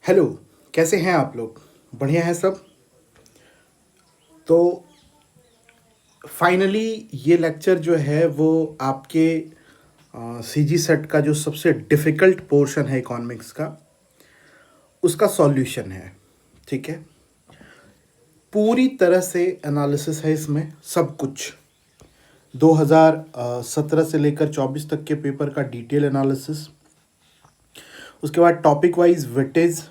Hello. कैसे हैं आप लोग? बढ़िया है सब। तो फाइनली ये लेक्चर जो है वो आपके सी जी सेट का जो सबसे डिफ़िकल्ट पोर्शन है इकोनॉमिक्स का, उसका सॉल्यूशन है। ठीक है, पूरी तरह से एनालिसिस है इसमें, सब कुछ 2017 से लेकर 24 तक के पेपर का डिटेल एनालिसिस। उसके बाद टॉपिक वाइज वेटेज,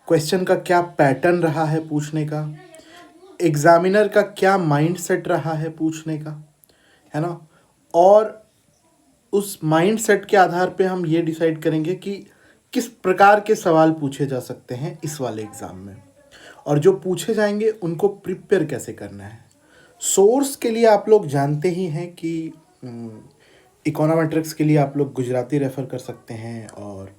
क्वेश्चन का क्या पैटर्न रहा है पूछने का, एग्जामिनर का क्या माइंड सेट रहा है पूछने का, है ना। और उस माइंड सेट के आधार पे हम ये डिसाइड करेंगे कि किस प्रकार के सवाल पूछे जा सकते हैं इस वाले एग्ज़ाम में, और जो पूछे जाएंगे उनको प्रिपेयर कैसे करना है। सोर्स के लिए आप लोग जानते ही हैं कि इकोनोमेट्रिक्स के लिए आप लोग गुजराती रेफ़र कर सकते हैं, और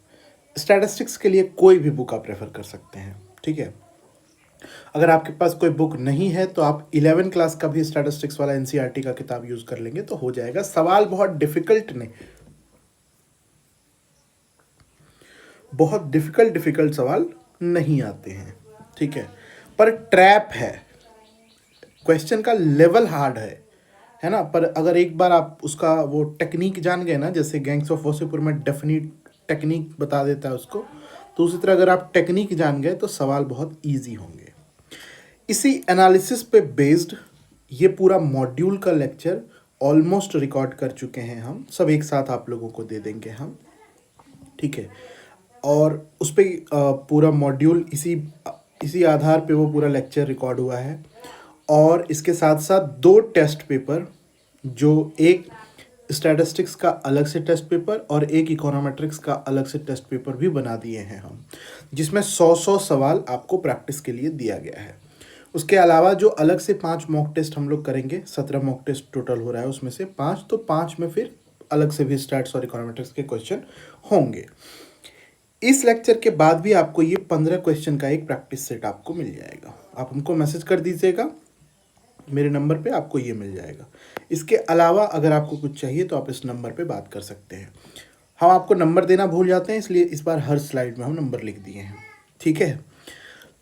स्टैटिस्टिक्स के लिए कोई भी बुक आप रेफ़र कर सकते हैं। ठीक है, अगर आपके पास कोई बुक नहीं है तो आप 11 क्लास का भी स्टैटिस्टिक्स वाला एनसीईआरटी का किताब यूज़ कर लेंगे तो हो जाएगा। सवाल बहुत डिफ़िकल्ट नहीं, बहुत डिफ़िकल्ट सवाल नहीं आते हैं। ठीक है, पर ट्रैप है, क्वेश्चन का लेवल हार्ड है ना। पर अगर एक बार आप उसका वो टेक्निक जान गए ना, जैसे गैंग्स ऑफ वासेपुर में डेफिनेट टेक्निक बता देता है उसको, तो उसी तरह अगर आप टेक्निक जान गए तो सवाल बहुत ईजी होंगे। इसी एनालिसिस पे बेस्ड ये पूरा मॉड्यूल का लेक्चर ऑलमोस्ट रिकॉर्ड कर चुके हैं हम सब, एक साथ आप लोगों को दे देंगे हम। ठीक है, और उस पर पूरा मॉड्यूल इसी इसी आधार पे वो पूरा लेक्चर रिकॉर्ड हुआ है। और इसके साथ साथ दो टेस्ट पेपर, जो एक स्टैटिस्टिक्स का अलग से टेस्ट पेपर और एक इकोनोमेट्रिक्स का अलग से टेस्ट पेपर भी बना दिए हैं हम, जिसमें 100 सवाल आपको प्रैक्टिस के लिए दिया गया है। उसके अलावा जो अलग से 5 मॉक टेस्ट हम लोग करेंगे, 17 मॉक टेस्ट टोटल हो रहा है, उसमें से 5, तो 5 में फिर अलग से भी स्टैट्स और इकोनोमेट्रिक्स के क्वेश्चन होंगे। इस लेक्चर के बाद भी आपको ये 15 क्वेश्चन का एक प्रैक्टिस सेट आपको मिल जाएगा। आप हमको मैसेज कर दीजिएगा मेरे नंबर पे, आपको ये मिल जाएगा। इसके अलावा अगर आपको कुछ चाहिए तो आप इस नंबर पे बात कर सकते हैं। हम आपको नंबर देना भूल जाते हैं, इसलिए इस बार हर स्लाइड में हम नंबर लिख दिए हैं। ठीक है,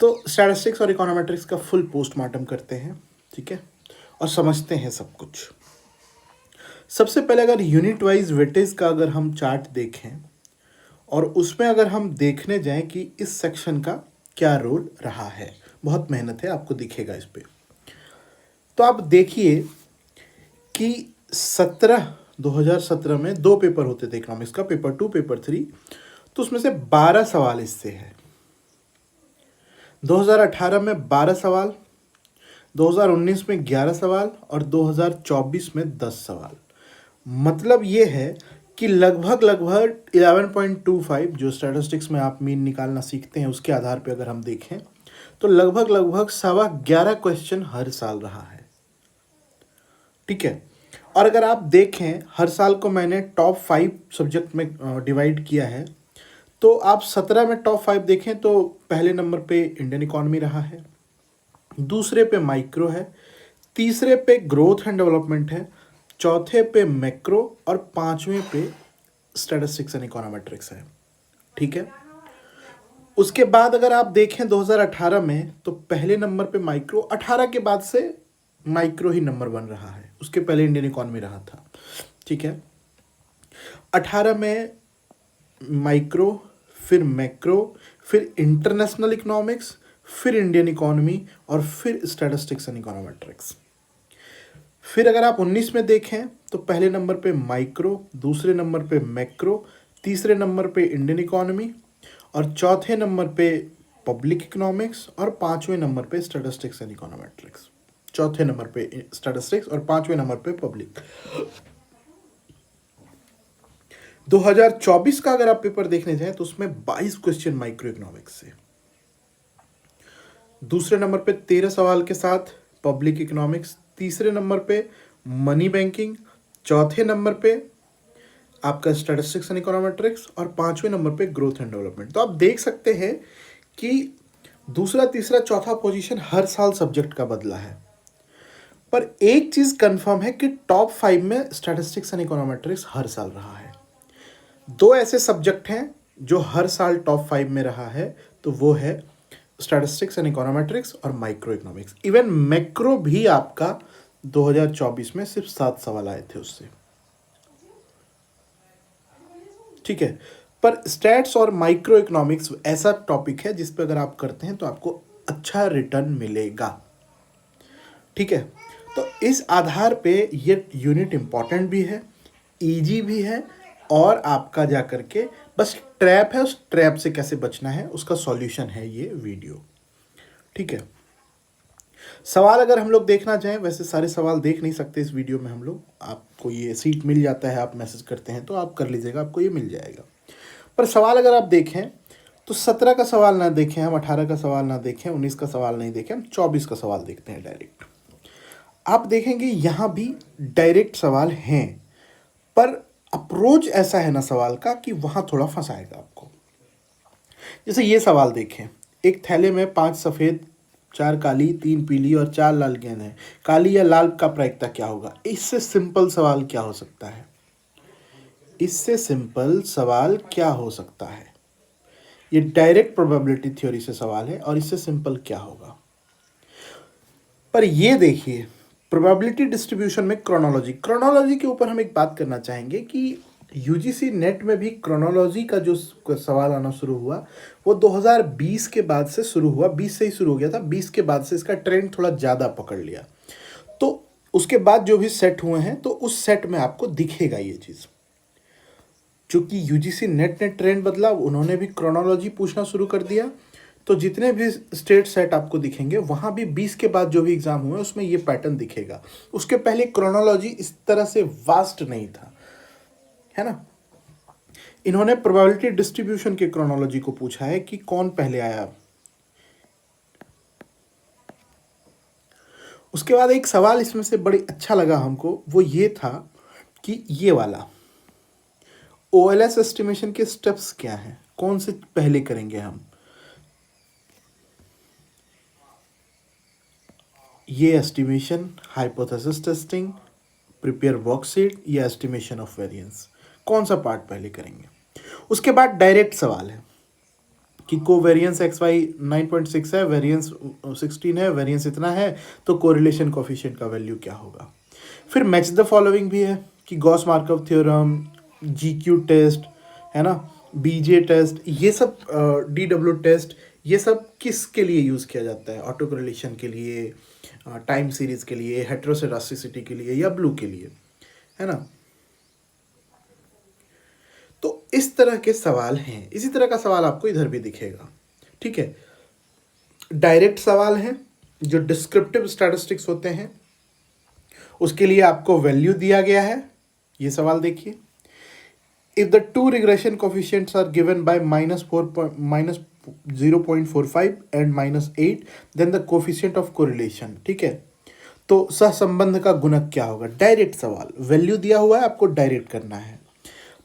तो स्टैटिस्टिक्स और इकोनोमेट्रिक्स का फुल पोस्टमार्टम करते हैं। ठीक है, और समझते हैं सब कुछ। सबसे पहले अगर यूनिट वाइज वेटेज का अगर हम चार्ट देखें और उसमें अगर हम देखने जाएं कि इस सेक्शन का क्या रोल रहा है, बहुत मेहनत है, आपको दिखेगा इस पे। तो आप देखिए कि 2017 में 2 पेपर होते थे इकोनॉमिक्स का, पेपर 2 पेपर 3, तो उसमें से 12 सवाल इससे है। 2018 में 12 सवाल, 2019 में 11 सवाल और 2024 में 10 सवाल। मतलब ये है कि लगभग 11.25, जो स्टैटिस्टिक्स में आप मीन निकालना सीखते हैं उसके आधार पे अगर हम देखें तो लगभग 11.25 क्वेश्चन हर साल रहा है। ठीक है, और अगर आप देखें हर साल को मैंने टॉप 5 सब्जेक्ट में डिवाइड किया है, तो आप 17 में टॉप 5 देखें तो पहले नंबर पे इंडियन इकॉनमी रहा है, दूसरे पे माइक्रो है, तीसरे पे ग्रोथ एंड डेवलपमेंट है, चौथे पे मैक्रो और पांचवें पे स्टैटिस्टिक्स एंड इकोनोमेट्रिक्स है। ठीक है, उसके बाद अगर आप देखें 2018 में तो पहले नंबर पे माइक्रो, 18 के बाद से माइक्रो ही नंबर 1 रहा है, उसके पहले इंडियन इकॉनमी रहा था। ठीक है, 18 में माइक्रो, फिर मैक्रो, फिर इंटरनेशनल इकोनॉमिक्स, फिर इंडियन इकॉनमी और फिर स्टैटिस्टिक्स एंड इकोनोमेट्रिक्स। फिर अगर आप 19 में देखें तो पहले नंबर पे माइक्रो, दूसरे नंबर पे मैक्रो, तीसरे नंबर पे इंडियन इकॉनमी और चौथे नंबर पे पब्लिक इकोनॉमिक्स और पांचवें नंबर पे स्टैटिस्टिक्स एंड इकोनोमेट्रिक्स। चौथे नंबर पे स्टैटिस्टिक्स और पांचवें नंबर पे पब्लिक। 2024 का अगर आप पेपर देखने जाएं तो उसमें 22 क्वेश्चन माइक्रो इकोनॉमिक्स से, दूसरे नंबर पे 13 सवाल के साथ पब्लिक इकोनॉमिक्स, तीसरे नंबर पे मनी बैंकिंग, चौथे नंबर पे आपका स्टैटिस्टिक्स एंड इकोनोमेट्रिक्स और पांचवें नंबर पे ग्रोथ एंड डेवलपमेंट। तो आप देख सकते हैं कि दूसरा, तीसरा, चौथा पोजीशन हर साल सब्जेक्ट का बदला है। पर एक चीज़ कंफर्म है कि टॉप 5 में स्टैटिस्टिक्स एंड इकोनोमेट्रिक्स हर साल रहा है। 2 ऐसे सब्जेक्ट हैं जो हर साल टॉप 5 में रहा है तो वो है स्टैटिस्टिक्स एंड इकोनोमेट्रिक्स और माइक्रो इकोनॉमिक्स। इवन मैक्रो भी आपका 2024 में सिर्फ 7 सवाल आए थे उससे, ठीक है। पर स्टैट्स और माइक्रो इकोनॉमिक्स ऐसा टॉपिक है जिस पे अगर आप करते हैं तो आपको अच्छा रिटर्न मिलेगा, ठीक है। तो इस आधार पे ये यूनिट इम्पॉर्टेंट भी है, इजी भी है, और आपका जा करके बस ट्रैप है, उस ट्रैप से कैसे बचना है उसका सॉल्यूशन है ये वीडियो, ठीक है। सवाल अगर हम लोग देखना चाहें, वैसे सारे सवाल देख नहीं सकते इस वीडियो में हम लोग, आपको ये सीट मिल जाता है, आप मैसेज करते हैं तो आप कर लीजिएगा, आपको ये मिल जाएगा। पर सवाल अगर आप देखें तो 17 का सवाल ना देखें हम, 18 का सवाल ना देखें, 19 का सवाल नहीं देखें हम, 24 का सवाल देखते हैं डायरेक्ट। आप देखेंगे यहाँ भी डायरेक्ट सवाल हैं, पर अप्रोच ऐसा है ना सवाल का कि वहाँ थोड़ा फंसाएगा आपको। जैसे ये सवाल देखें, एक थैले में 5 सफ़ेद, 4 काली, 3 पीली और 4 लाल गेंद है, काली या लाल का प्रायिकता क्या होगा। इससे सिंपल सवाल क्या हो सकता है, इससे सिंपल सवाल क्या हो सकता है। ये डायरेक्ट प्रोबेबिलिटी थ्योरी से सवाल है और इससे सिंपल क्या होगा। पर ये देखिए, प्रोबेबिलिटी डिस्ट्रीब्यूशन में क्रोनोलॉजी के ऊपर हम एक बात करना चाहेंगे कि यूजीसी नेट में भी क्रोनोलॉजी का जो सवाल आना शुरू हुआ वो 2020 के बाद से शुरू हुआ, 20 से ही शुरू हो गया था, 20 के बाद से इसका ट्रेंड थोड़ा ज़्यादा पकड़ लिया। तो उसके बाद जो भी सेट हुए हैं तो उस सेट में आपको दिखेगा ये चीज़। चूँकि यूजीसी नेट ने ट्रेंड बदला, उन्होंने भी क्रोनोलॉजी पूछना शुरू कर दिया, तो जितने भी स्टेट सेट आपको दिखेंगे वहाँ भी 20 के बाद जो भी एग्ज़ाम हुए उसमें ये पैटर्न दिखेगा। उसके पहले क्रोनोलॉजी इस तरह से वास्ट नहीं था, है ना। इन्होंने प्रोबेबिलिटी डिस्ट्रीब्यूशन के क्रोनोलॉजी को पूछा है कि कौन पहले आया। उसके बाद एक सवाल इसमें से बड़ी अच्छा लगा हमको, वो ये था कि ये वाला ओएलएस एस्टिमेशन के स्टेप्स क्या हैं, कौन से पहले करेंगे हम। ये estimation, hypothesis testing, prepare worksheet या एस्टिमेशन ऑफ वेरिएंस, कौन सा पार्ट पहले करेंगे। उसके बाद डायरेक्ट सवाल है कि कोवेरिएंस एक्स वाई 9.6 है, वेरिएंस 16 है, वेरिएंस इतना है, तो कोरिलेशन कोफिशिएंट का वैल्यू क्या होगा। फिर मैच द फॉलोइंग भी है कि गॉस मार्कव थ्योरम, जीक्यू टेस्ट, है ना, बीजे टेस्ट, ये सब डीडब्ल्यू टेस्ट, ये सब किसके लिए यूज़ किया जाता है, ऑटो कोरिलेशन के लिए, टाइम सीरीज़ के लिए, हेटेरोसेडास्टिसिटी के लिए या ब्लू के लिए, है ना। तो इस तरह के सवाल हैं, इसी तरह का सवाल आपको इधर भी दिखेगा, ठीक है। डायरेक्ट सवाल हैं जो डिस्क्रिप्टिव स्टैटिस्टिक्स होते हैं, उसके लिए आपको वैल्यू दिया गया है। ये सवाल देखिए, if the two regression coefficients are given by -0.45 and -8 then the coefficient of correlation, ठीक है। तो सहसंबंध का गुणक क्या होगा। डायरेक्ट सवाल, वैल्यू दिया हुआ है, आपको डायरेक्ट करना है।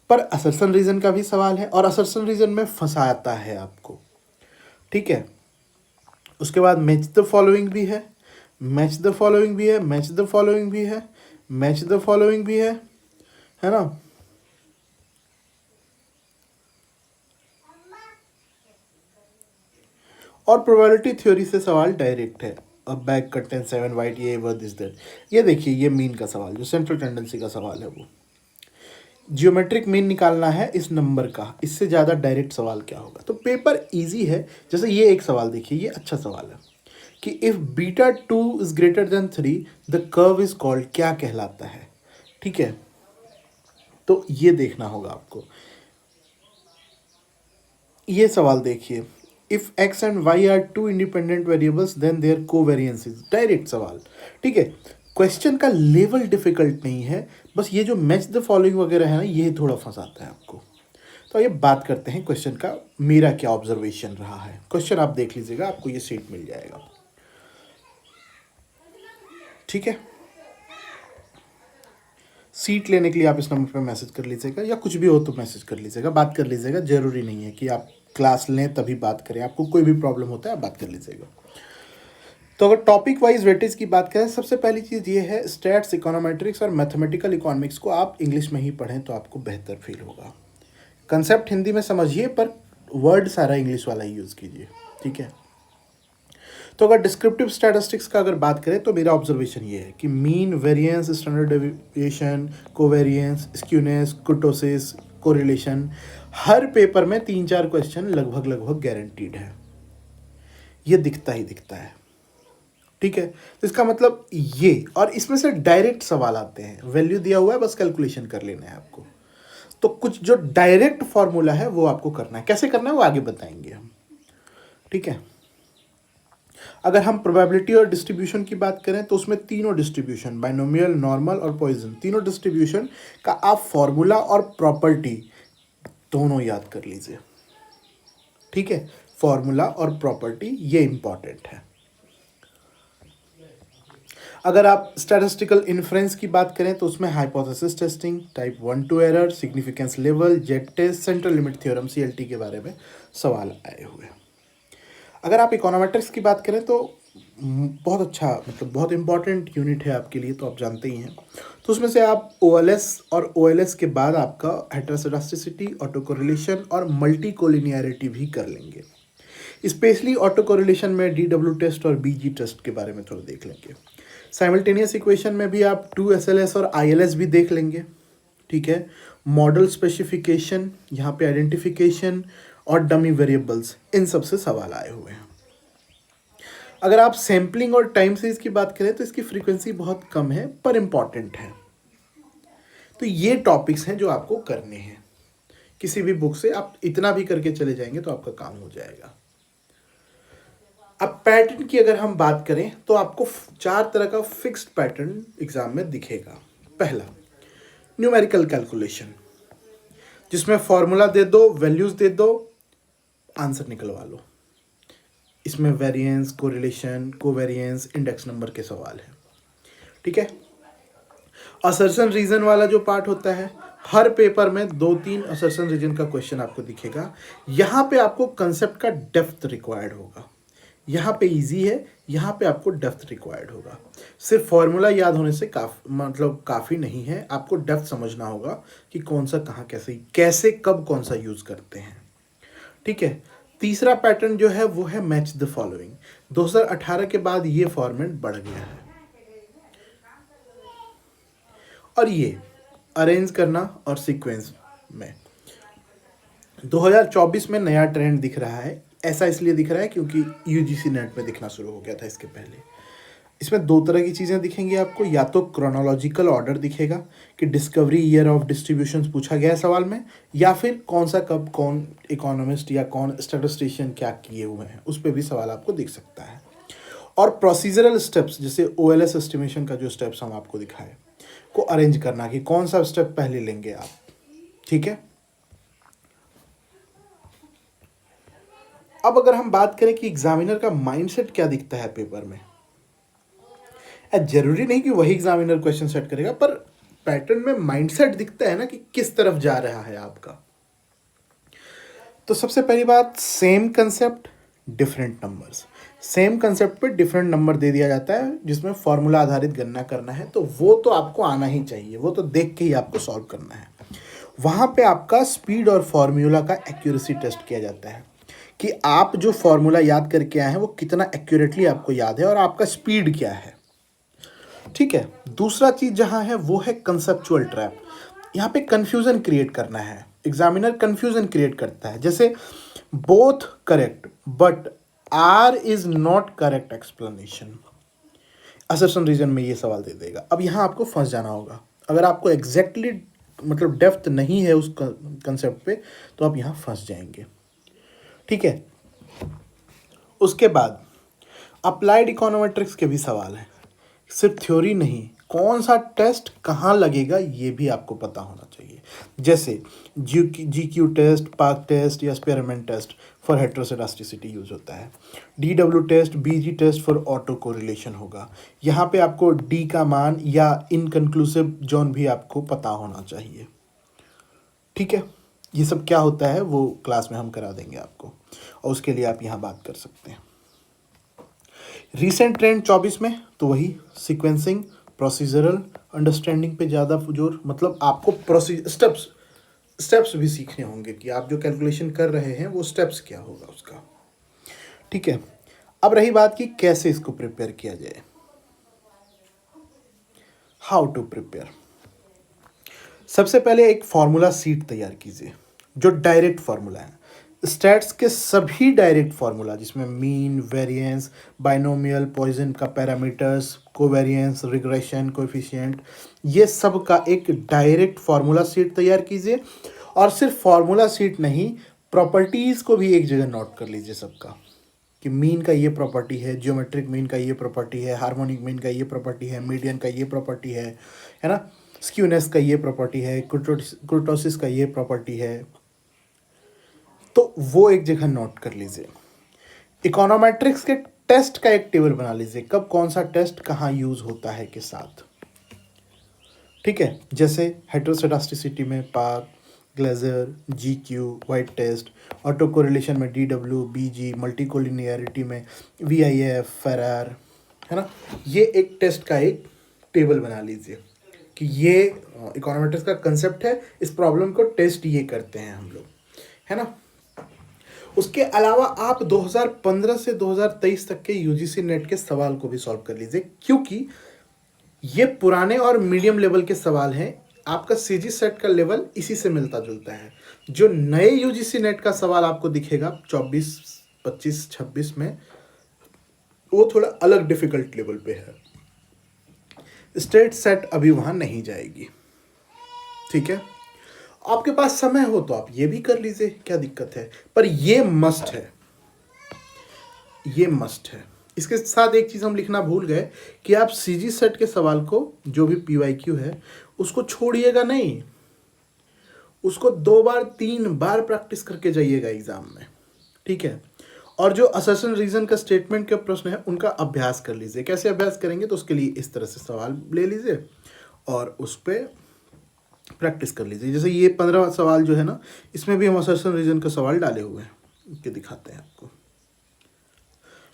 पर असर्शन रीजन का भी सवाल है और असर्शन रीजन में फंसाता है आपको, ठीक है। उसके बाद मैच द फॉलोइंग भी है, मैच द फॉलोइंग भी है, मैच द फॉलोइंग भी है, मैच द फॉलोइंग भी है ना। और प्रोबेबिलिटी थ्योरी से सवाल डायरेक्ट है, अब बैग कंटेन 7 वाइट, ये वो दिस दैट। ये देखिए, ये मीन का सवाल, जो सेंट्रल टेंडेंसी का सवाल है, वो जियोमेट्रिक मीन निकालना है इस नंबर का, इससे ज़्यादा डायरेक्ट सवाल क्या होगा। तो पेपर इजी है। जैसे ये एक सवाल देखिए, ये अच्छा सवाल है कि if beta 2 is greater than 3 the curve is called, क्या कहलाता है, ठीक है। तो ये देखना होगा आपको। ये सवाल देखिए, if X and Y are two independent variables then their covariance is, direct सवाल, ठीक है। क्वेश्चन का लेवल डिफिकल्ट नहीं है, बस ये जो मैच द फॉलोइंग वगैरह है ना, ये थोड़ा फंसाता है आपको। तो ये बात करते हैं क्वेश्चन का, मेरा क्या ऑब्जर्वेशन रहा है। क्वेश्चन आप देख लीजिएगा, आपको ये सीट मिल जाएगा, ठीक है। सीट लेने के लिए आप इस नंबर पर मैसेज कर लीजिएगा, या कुछ भी हो तो मैसेज कर लीजिएगा, बात कर लीजिएगा। ज़रूरी नहीं है कि आप क्लास लें तभी बात करें, आपको कोई भी प्रॉब्लम होता है आप बात कर लीजिएगा। तो अगर टॉपिक वाइज वेटेज की बात करें, सबसे पहली चीज़ ये है, स्टैट्स, इकोनोमेट्रिक्स और मैथमेटिकल इकोनॉमिक्स को आप इंग्लिश में ही पढ़ें तो आपको बेहतर फील होगा। कंसेप्ट हिंदी में समझिए पर वर्ड सारा इंग्लिश वाला ही यूज़ कीजिए, ठीक है। तो अगर डिस्क्रिप्टिव स्टैटिस्टिक्स का अगर बात करें तो मेरा ऑब्जर्वेशन ये है कि mean, variance, standard deviation, covariance, skewness, kurtosis, correlation, हर पेपर में 3-4 क्वेश्चन लगभग लगभग गारंटीड है, ये दिखता ही दिखता है, ठीक है। तो इसका मतलब ये, और इसमें से डायरेक्ट सवाल आते हैं, वैल्यू दिया हुआ है बस कैलकुलेशन कर लेना है आपको। तो कुछ जो डायरेक्ट फॉर्मूला है वो आपको करना है, कैसे करना है वो आगे बताएंगे हम, ठीक है। अगर हम प्रोबेबिलिटी और डिस्ट्रीब्यूशन की बात करें तो उसमें तीनों डिस्ट्रीब्यूशन, बाइनोमियल, नॉर्मल और पॉइजन, तीनों डिस्ट्रीब्यूशन का आप फॉर्मूला और प्रॉपर्टी दोनों याद कर लीजिए, ठीक है। फॉर्मूला और प्रॉपर्टी ये इंपॉर्टेंट है। अगर आप स्टैटिस्टिकल इन्फ्रेंस की बात करें तो उसमें hypothesis testing, type 1-2 error, significance level, Z test, central limit theorem, CLT के बारे में सवाल आए हुए हैं। अगर आप इकोनोमेट्रिक्स की बात करें तो बहुत अच्छा, मतलब बहुत इंपॉर्टेंट यूनिट है आपके लिए, तो आप जानते ही हैं। तो उसमें से आप ओएलएस और ओएलएस के बाद आपका हेटेरोस्केडास्टिसिटी, ऑटो कोरिलेशन और मल्टी कोलिनियरिटी भी कर लेंगे। स्पेशली ऑटो कोरिलेशन में डीडब्ल्यू टेस्ट और बीजी टेस्ट के बारे में थोड़ा देख लेंगे। साइमल्टेनियस इक्वेशन में भी आप 2SLS और ILS भी देख लेंगे, ठीक है। मॉडल स्पेसिफिकेशन, यहाँ पे आइडेंटिफिकेशन और डमी वेरिएबल्स, इन सब से सवाल आए हुए हैं। अगर आप सैम्पलिंग और टाइम सीरीज की बात करें तो इसकी फ्रीक्वेंसी बहुत कम है पर इम्पॉर्टेंट है। तो ये टॉपिक्स हैं जो आपको करने हैं, किसी भी बुक से आप इतना भी करके चले जाएंगे तो आपका काम हो जाएगा। अब पैटर्न की अगर हम बात करें तो आपको 4 तरह का फिक्स्ड पैटर्न एग्जाम में दिखेगा। पहला, न्यूमेरिकल कैलकुलेशन, जिसमें फॉर्मूला दे दो, वैल्यूज दे दो, आंसर निकलवा लो। इसमें variance, correlation, covariance, index number के सवाल हैं, ठीक है। असर्शन रीजन वाला जो पार्ट होता है, हर पेपर में 2-3 असर्शन रीजन का क्वेश्चन आपको दिखेगा। यहाँ पे आपको कंसेप्ट का डेप्थ रिक्वायर्ड होगा, यहाँ पे इजी है, यहाँ पे आपको डेप्थ रिक्वायर्ड होगा। सिर्फ फॉर्मूला याद होने से काफ़ी नहीं है, आपको डेप्थ समझना होगा कि कौन सा कहाँ कैसे कब कौन सा यूज़ करते हैं, ठीक है। तीसरा पैटर्न जो है वो है मैच द फॉलोइंग। 2018 के बाद ये फॉर्मेट बढ़ गया है, और ये अरेंज करना और सीक्वेंस में 2024 में नया ट्रेंड दिख रहा है। ऐसा इसलिए दिख रहा है क्योंकि यूजीसी नेट में दिखना शुरू हो गया था इसके पहले। इसमें 2 तरह की चीज़ें दिखेंगी आपको, या तो क्रोनोलॉजिकल ऑर्डर दिखेगा कि डिस्कवरी, ईयर ऑफ डिस्ट्रीब्यूशन पूछा गया है सवाल में, या फिर कौन सा कब कौन इकोनॉमिस्ट या कौन स्टैटिस्टिशियन क्या किए हुए हैं, उस पर भी सवाल आपको दिख सकता है। और प्रोसीजरल स्टेप्स, जैसे ओएलएस एस्टिमेशन का जो स्टेप्स हम आपको दिखाए, को अरेंज करना कि कौन सा स्टेप पहले लेंगे आप, ठीक है। अब अगर हम बात करें कि एग्जामिनर का माइंडसेट क्या दिखता है पेपर में, जरूरी नहीं कि वही एग्जामिनर क्वेश्चन सेट करेगा, पर पैटर्न में माइंडसेट दिखता है ना कि किस तरफ जा रहा है आपका। तो सबसे पहली बात, same concept different numbers. Same concept पे डिफरेंट नंबर दे दिया जाता है, जिसमें फॉर्मूला आधारित गणना करना है, तो वो तो आपको आना ही चाहिए, वो तो देख के ही आपको सॉल्व करना है। वहाँ पे आपका स्पीड और फॉर्मूला का एक्यूरेसी टेस्ट किया जाता है कि आप जो फॉर्मूला याद करके आए हैं वो कितना एक्यूरेटली आपको याद है और आपका स्पीड क्या है, ठीक है। दूसरा चीज़ जहाँ है वो है कंसेप्चुअल ट्रैप। यहाँ पे कंफ्यूजन क्रिएट करना है, एग्जामिनर कंफ्यूजन क्रिएट करता है, जैसे both correct but R is not correct explanation. Assertion reason में ये सवाल दे देगा। अब यहाँ आपको फंस जाना होगा, अगर आपको एग्जैक्टली मतलब डेप्थ नहीं है उस कंसेप्ट पे तो आप यहाँ फंस जाएंगे, ठीक है। उसके बाद अप्लाइड इकोनोमेट्रिक्स के भी सवाल हैं, सिर्फ थ्योरी नहीं, कौन सा टेस्ट कहाँ लगेगा ये भी आपको पता होना चाहिए। जैसे GQ टेस्ट, पार्क टेस्ट या experiment test for heteroscedasticity use होता है। DW test, BG test for auto correlation होगा। यहाँ पे आपको D का मान या इनकन्क्लूसिव जोन भी आपको पता होना चाहिए, ठीक है। ये सब क्या होता है वो क्लास में हम करा देंगे आपको, और उसके लिए आप यहाँ बात कर सकते हैं। रीसेंट ट्रेंड 24 में तो वही सीक्वेंसिंग, प्रोसीजरल अंडरस्टैंडिंग पे ज़्यादा जोर, मतलब आपको स्टेप्स स्टेप्स भी सीखने होंगे कि आप जो कैलकुलेशन कर रहे हैं वो स्टेप्स क्या होगा उसका। ठीक है, अब रही बात कि कैसे इसको प्रिपेयर किया जाए, हाउ टू प्रिपेयर। सबसे पहले एक फॉर्मूला सीट तैयार कीजिए जो डायरेक्ट फार्मूला है। स्टैट्स के सभी डायरेक्ट फार्मूला जिसमें मीन, वेरिएंस, बाइनोमियल, पॉइसन का पैरामीटर्स, कोवेरिएंस, रिग्रेशन, कोएफिशिएंट, ये सब का एक डायरेक्ट फार्मूला सीट तैयार कीजिए। और सिर्फ फार्मूला सीट नहीं, प्रॉपर्टीज़ को भी एक जगह नोट कर लीजिए सबका, कि मीन का ये प्रॉपर्टी है, जियोमेट्रिक मीन का ये प्रॉपर्टी है, हार्मोनिक मीन का ये प्रॉपर्टी है, मीडियन का ये प्रॉपर्टी है ना, स्क्यूनेस का ये प्रॉपर्टी है, कुर्टोसिस का ये प्रॉपर्टी है, तो वो एक जगह नोट कर लीजिए। इकोनोमेट्रिक्स के टेस्ट का एक टेबल बना लीजिए, कब कौन सा टेस्ट कहाँ यूज़ होता है के साथ। ठीक है, जैसे हेटेरोसेडास्टिसिटी में park, glejser, GQ, white test, auto correlation में DW, BG, मल्टीकोलिनियरिटी में VIF, फेरार, है ना। ये एक टेस्ट का एक टेबल बना लीजिए कि ये इकोनोमेट्रिक्स का कंसेप्ट है, इस प्रॉब्लम को टेस्ट ये करते हैं हम लोग, है ना। उसके अलावा आप 2015 से 2023 तक के UGC नेट के सवाल को भी सॉल्व कर लीजिए, क्योंकि ये पुराने और मीडियम लेवल के सवाल हैं। आपका CG सेट का लेवल इसी से मिलता जुलता है। जो नए UGC नेट का सवाल आपको दिखेगा 24, 25, 26 में, वो थोड़ा अलग डिफिकल्ट लेवल पे है। स्टेट सेट अभी वहाँ नहीं जाएगी। ठीक है, आपके पास समय हो तो आप ये भी कर लीजिए, क्या दिक्कत है, पर ये मस्ट है, ये मस्ट है। इसके साथ एक चीज़ हम लिखना भूल गए कि आप CG सेट के सवाल को, जो भी PYQ है, उसको छोड़िएगा नहीं, उसको 2 बार 3 बार प्रैक्टिस करके जाइएगा एग्ज़ाम में। ठीक है, और जो असर्शन रीजन का स्टेटमेंट के प्रश्न है उनका अभ्यास कर लीजिए। कैसे अभ्यास करेंगे, तो उसके लिए इस तरह से सवाल ले लीजिए और उस पर प्रैक्टिस कर लीजिए। जैसे ये 15 सवाल जो है ना, इसमें भी हम असर्शन रीजन का सवाल डाले हुए हैं, के दिखाते हैं आपको।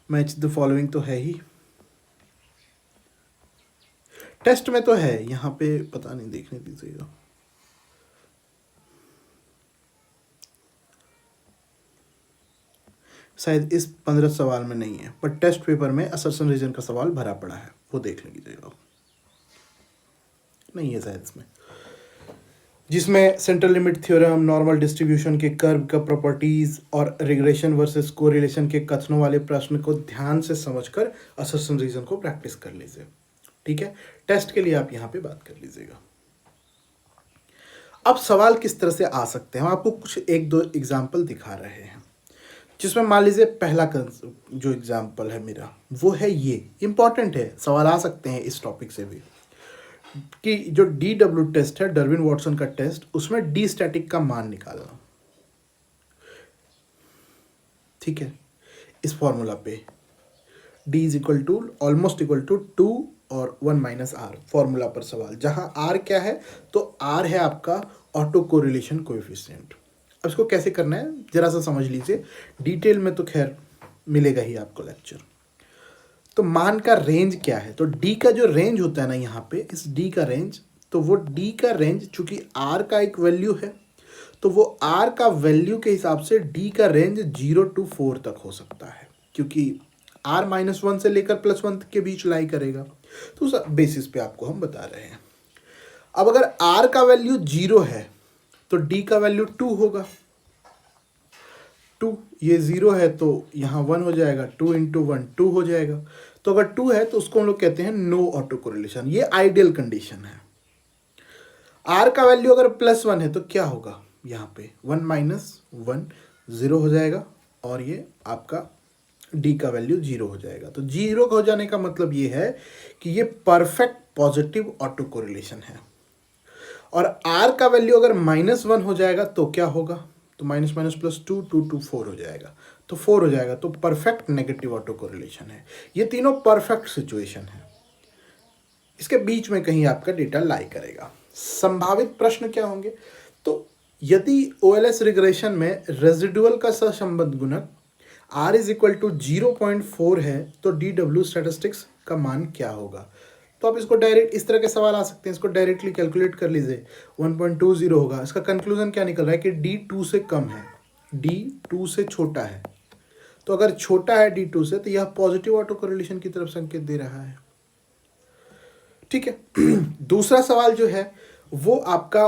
मैच द फॉलोइंग तो है ही, टेस्ट में तो है, यहाँ पे पता नहीं, देखने दीजिएगा। शायद इस 15 सवाल में नहीं है, पर टेस्ट पेपर में असर्शन रीजन का सवाल भरा पड़ा है, वो देख लीजिएगा। नहीं है शायद इसमें, जिसमें central limit theorem, normal distribution के कर्व का प्रॉपर्टीज और रिग्रेशन वर्सेस कोरिलेशन के कथनों वाले प्रश्न को ध्यान से समझकर असर्शन रीजन को प्रैक्टिस कर लीजिए। ठीक है, टेस्ट के लिए आप यहाँ पे बात कर लीजिएगा। अब सवाल किस तरह से आ सकते हैं, हम आपको कुछ 1-2 एग्जाम्पल दिखा रहे हैं, जिसमें मान लीजिए पहला जो एग्जाम्पल है मेरा, वो है ये इंपॉर्टेंट है, सवाल आ सकते हैं इस टॉपिक से भी, कि जो DW टेस्ट है, डर्विन वॉटसन का टेस्ट, उसमें डी स्टैटिक का मान निकालना। ठीक है, इस फॉर्मूला पे D is equal to almost equal to 2 और 1 माइनस आर, फॉर्मूला पर सवाल, जहां R क्या है, तो R है आपका ऑटो कोरिलेशन कोएफिशिएंट। अब इसको कैसे करना है जरा सा समझ लीजिए, डिटेल में तो खैर मिलेगा ही आपको लेक्चर। तो मान का रेंज क्या है, तो D का जो रेंज होता है ना यहाँ पे, इस D का रेंज, तो वो D का रेंज चूंकि R का एक वैल्यू है, तो वो R का वैल्यू के हिसाब से D का रेंज 0 to 4 तक हो सकता है, क्योंकि R -1 से लेकर +1 के बीच लाई करेगा। तो उस बेसिस पे आपको हम बता रहे हैं। अब अगर R का वैल्यू 0 है तो D का वैल्यू 2 होगा। 2, ये 0 है तो यहाँ 1 हो जाएगा, 2 × 1 2 हो जाएगा। तो अगर 2 है तो उसको हम लोग कहते हैं नो ऑटो कोरिलेशन, ये आइडियल कंडीशन है। R का वैल्यू अगर +1 है तो क्या होगा, यहाँ पे 1 - 1 0 हो जाएगा, और ये आपका D का वैल्यू 0 हो जाएगा। तो 0 हो जाने का मतलब ये है कि ये परफेक्ट पॉजिटिव ऑटो कोरिलेशन है। और R का वैल्यू अगर -1 हो जाएगा तो क्या होगा, तो -, +2 2 to 4 हो जाएगा, तो 4 हो जाएगा, तो परफेक्ट नेगेटिव ऑटो कोरिलेशन है। ये तीनों परफेक्ट सिचुएशन है, इसके बीच में कहीं आपका डेटा लाई करेगा। संभावित प्रश्न क्या होंगे, तो यदि OLS रिग्रेशन में रेजिडुअल का सहसंबंध गुणक R = 0.4 है तो DW स्टैटिस्टिक्स का मान क्या होगा। तो आप इसको डायरेक्ट इस तरह के सवाल आ सकते हैं, इसको डायरेक्टली कैलकुलेट कर लीजिए, 1.20 होगा। इसका कंक्लूजन क्या निकल रहा है कि डी 2 से कम है, डी 2 से छोटा है। तो अगर छोटा है डी 2 से तो यह पॉजिटिव ऑटो कोरिलेशन की तरफ संकेत दे रहा है। ठीक है। दूसरा सवाल जो है वो आपका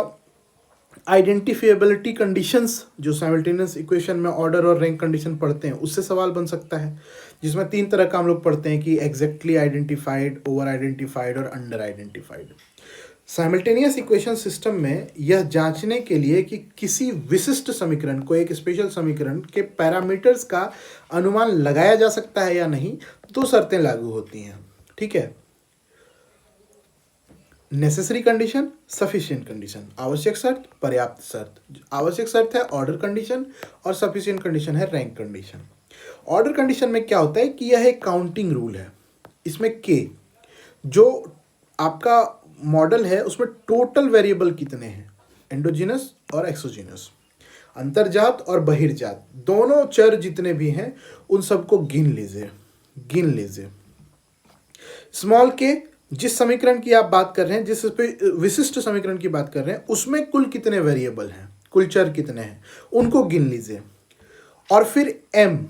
आइडेंटिफिएबिलिटी कंडीशंस, जो साइमल्टेनियस इक्वेशन में ऑर्डर और रैंक कंडीशन पढ़ते हैं, उससे सवाल बन सकता है, जिसमें 3 तरह का हम लोग पढ़ते हैं कि एग्जैक्टली आइडेंटिफाइड, ओवर आइडेंटिफाइड और under identified. Simultaneous equation system में यह जांचने के लिए कि किसी विशिष्ट समीकरण को, एक स्पेशल समीकरण के पैरामीटर्स का अनुमान लगाया जा सकता है या नहीं, 2 शर्तें लागू होती हैं। ठीक है। नेसेसरी कंडीशन, सफिशिएंट कंडीशन, आवश्यक शर्त, पर्याप्त शर्त। आवश्यक शर्त है ऑर्डर कंडीशन और सफिशिएंट कंडीशन है रैंक कंडीशन। ऑर्डर कंडीशन में क्या होता है कि यह एक काउंटिंग रूल है। इसमें के, जो आपका मॉडल है उसमें टोटल वेरिएबल कितने हैं, एंडोजीनस और एक्सोजीनस, अंतर्जात और बहिर्जात, दोनों चर जितने भी हैं उन सबको गिन लीजिए। स्मॉल के, जिस समीकरण की आप बात कर रहे हैं, जिस विशिष्ट समीकरण की बात कर रहे हैं, उसमें कुल कितने वेरिएबल हैं, कुल चर कितने हैं, उनको गिन लीजिए। और फिर M,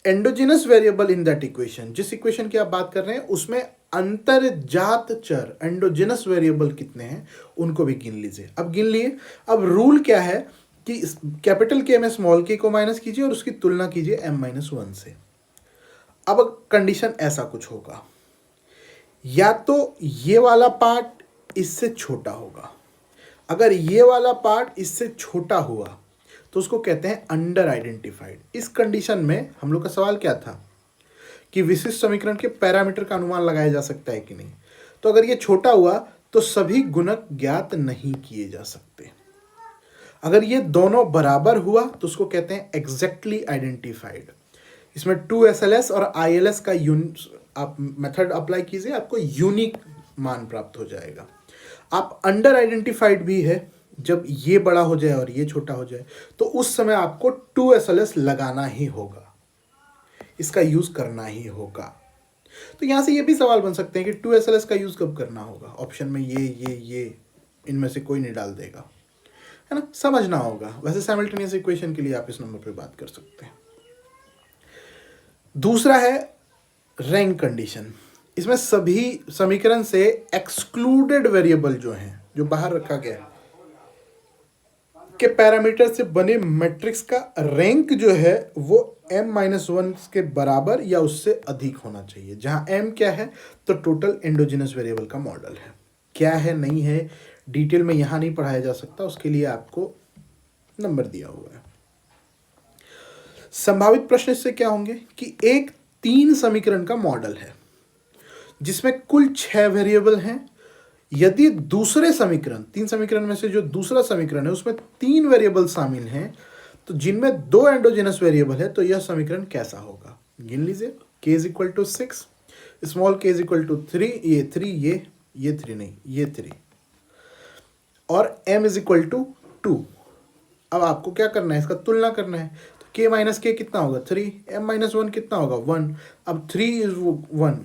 endogenous variable in that equation, जिस इक्वेशन की आप बात कर रहे हैं उसमें अंतर्जात चर, एंडोजिनस वेरिएबल कितने हैं, उनको भी गिन लीजिए। अब गिन लिए। अब रूल क्या है कि कैपिटल के में स्मॉल के को माइनस कीजिए और उसकी तुलना कीजिए m-1 से। अब कंडीशन ऐसा कुछ होगा, या तो ये वाला पार्ट इससे छोटा होगा। अगर ये वाला पार्ट इससे छोटा हुआ तो उसको कहते हैं अंडर आइडेंटिफाइड। इस कंडीशन में हम लोग का सवाल क्या था कि विशिष्ट समीकरण के पैरामीटर का अनुमान लगाया जा सकता है कि नहीं। तो अगर ये छोटा हुआ तो सभी गुणक ज्ञात नहीं किए जा सकते। अगर ये दोनों बराबर हुआ तो उसको कहते हैं एग्जैक्टली आइडेंटिफाइड। इसमें 2SLS और ILS का आप मेथड अप्लाई कीजिए, आपको यूनिक मान प्राप्त हो जाएगा। आप अंडर आइडेंटिफाइड भी है, जब ये बड़ा हो जाए और ये छोटा हो जाए तो उस समय आपको 2SLS लगाना ही होगा, इसका यूज करना ही होगा। तो यहां से ये भी सवाल बन सकते हैं कि 2SLS का यूज कब करना होगा। ऑप्शन में ये इनमें से कोई नहीं डाल देगा, है ना, समझना होगा। वैसे साइमल्टेनियस इक्वेशन के लिए आप इस नंबर पे बात कर सकते हैं। दूसरा है रैंक कंडीशन। इसमें सभी समीकरण से एक्सक्लूडेड वेरिएबल जो हैं, जो बाहर रखा गया है, के पैरामीटर से बने मैट्रिक्स का रैंक जो है वो m-1 के बराबर या उससे अधिक होना चाहिए। जहां m क्या है तो टोटल एंडोजिनस वेरिएबल का मॉडल है। क्या है नहीं है डिटेल में यहां नहीं पढ़ाया जा सकता, उसके लिए आपको नंबर दिया हुआ है। संभावित प्रश्न इससे क्या होंगे कि एक 3 समीकरण का मॉडल है जिसमें कुल 6 वेरिएबल हैं। यदि दूसरे समीकरण, 3 समीकरण में से जो दूसरा समीकरण है उसमें 3 वेरिएबल शामिल हैं तो जिनमें 2 एंडोजिनस वेरिएबल है, तो यह समीकरण कैसा होगा। गिन लीजिए। k is equal to 6, small k is equal to 3, ये 3, ये 3 नहीं, ये 3, और m इज इक्वल टू 2। अब आपको क्या करना है, इसका तुलना करना है। तो k माइनस के कितना होगा 3, m-1 कितना होगा 1। अब 3 इज 1,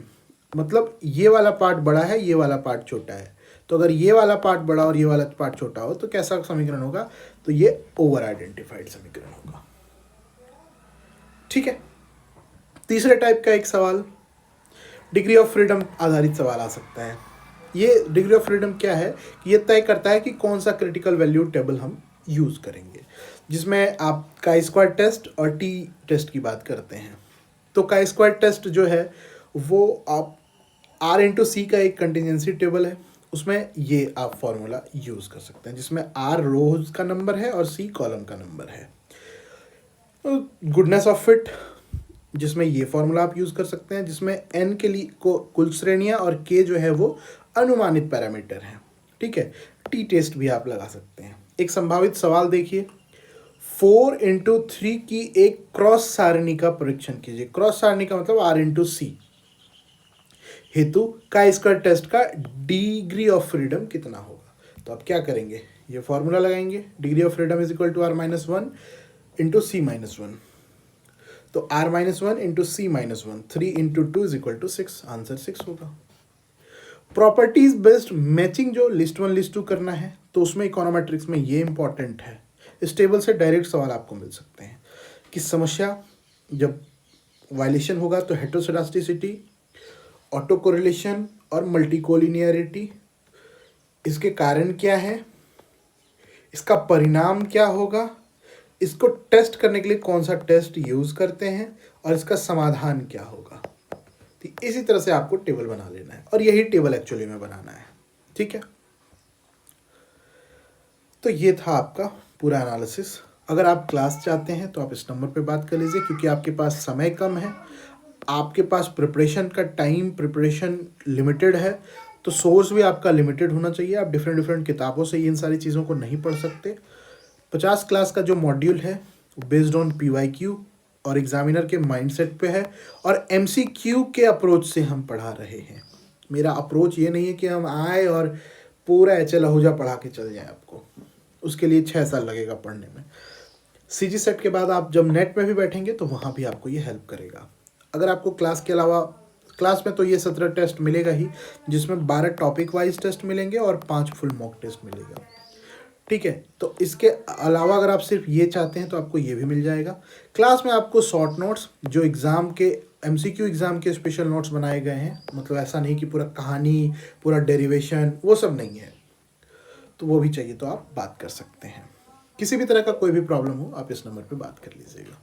मतलब ये वाला पार्ट बड़ा है, ये वाला पार्ट छोटा है। तो अगर ये वाला पार्ट बड़ा और ये वाला पार्ट छोटा हो तो कैसा समीकरण होगा, तो ये ओवर आइडेंटिफाइड समीकरण होगा। ठीक है। तीसरे टाइप का एक सवाल, डिग्री ऑफ फ्रीडम आधारित सवाल आ सकता है। ये डिग्री ऑफ फ्रीडम क्या है, ये तय करता है कि कौन सा क्रिटिकल वैल्यू टेबल हम यूज करेंगे, जिसमें आप chi-square टेस्ट और टी टेस्ट की बात करते हैं। तो chi-square टेस्ट जो है वो आप R/C का एक कंटिजेंसी टेबल है, उसमें ये आप फॉर्मूला यूज कर सकते हैं, जिसमें R रोज का नंबर है और C कॉलम का नंबर है। गुडनेस ऑफ फिट, जिसमें ये फॉर्मूला आप यूज कर सकते हैं, जिसमें n के लिए को कुल श्रेणियां और k जो है वो अनुमानित पैरामीटर हैं। ठीक है। टी टेस्ट भी आप लगा सकते हैं। एक संभावित सवाल देखिए, 4×3 की एक क्रॉस सारणी का परीक्षण कीजिए। क्रॉस सारणी का मतलब R/C हेतु chi-square टेस्ट का डिग्री ऑफ फ्रीडम कितना होगा। तो आप क्या करेंगे, ये फॉर्मूला लगाएंगे, degree of freedom is equal to R-1 into C-1। तो R-1 into C-1, 3 into 2 is equal to 6, answer 6 होगा। प्रॉपर्टीज बेस्ड मैचिंग जो लिस्ट वन लिस्ट टू करना है तो उसमें इकोनोमेट्रिक्स में ये इंपॉर्टेंट है। इस टेबल से डायरेक्ट सवाल आपको मिल सकते हैं कि समस्या जब वायलेशन होगा तो हेटेरोसेडास्टिसिटी, ऑटो कोरिलेशन और मल्टीकोलिनियरिटी, इसके कारण क्या है, इसका परिणाम क्या होगा, इसको टेस्ट करने के लिए कौन सा टेस्ट यूज़ करते हैं और इसका समाधान क्या होगा। तो इसी तरह से आपको टेबल बना लेना है और यही टेबल एक्चुअली में बनाना है। ठीक है, तो ये था आपका पूरा एनालिसिस। अगर आप क्लास चाहते हैं तो आप इस नंबर पे बात कर लीजिए, क्योंकि आपके पास समय कम है, आपके पास प्रिपरेशन का टाइम, प्रिपरेशन लिमिटेड है, तो सोर्स भी आपका लिमिटेड होना चाहिए। आप डिफरेंट डिफरेंट किताबों से इन सारी चीज़ों को नहीं पढ़ सकते। 50 क्लास का जो मॉड्यूल है बेस्ड ऑन PYQ और एग्जामिनर के माइंडसेट पे है और MCQ के अप्रोच से हम पढ़ा रहे हैं। मेरा अप्रोच ये नहीं है कि हम आए और पूरा HL आहूजा पढ़ा के चल जाएं आपको, उसके लिए 6 साल लगेगा पढ़ने में। CG सेट के बाद आप जब नेट में भी बैठेंगे तो वहाँ भी आपको ये हेल्प करेगा। अगर आपको क्लास के अलावा, क्लास में तो ये 17 टेस्ट मिलेगा ही, जिसमें 12 टॉपिक वाइज टेस्ट मिलेंगे और 5 फुल मॉक टेस्ट मिलेगा। ठीक है, तो इसके अलावा अगर आप सिर्फ ये चाहते हैं तो आपको ये भी मिल जाएगा। क्लास में आपको शॉर्ट नोट्स जो एग्ज़ाम के MCQ एग्ज़ाम के स्पेशल नोट्स बनाए गए हैं, मतलब ऐसा नहीं कि पूरा कहानी, पूरा डेरिवेशन, वो सब नहीं है, तो वो भी चाहिए तो आप बात कर सकते हैं। किसी भी तरह का कोई भी प्रॉब्लम हो आप इस नंबर पे बात कर लीजिएगा।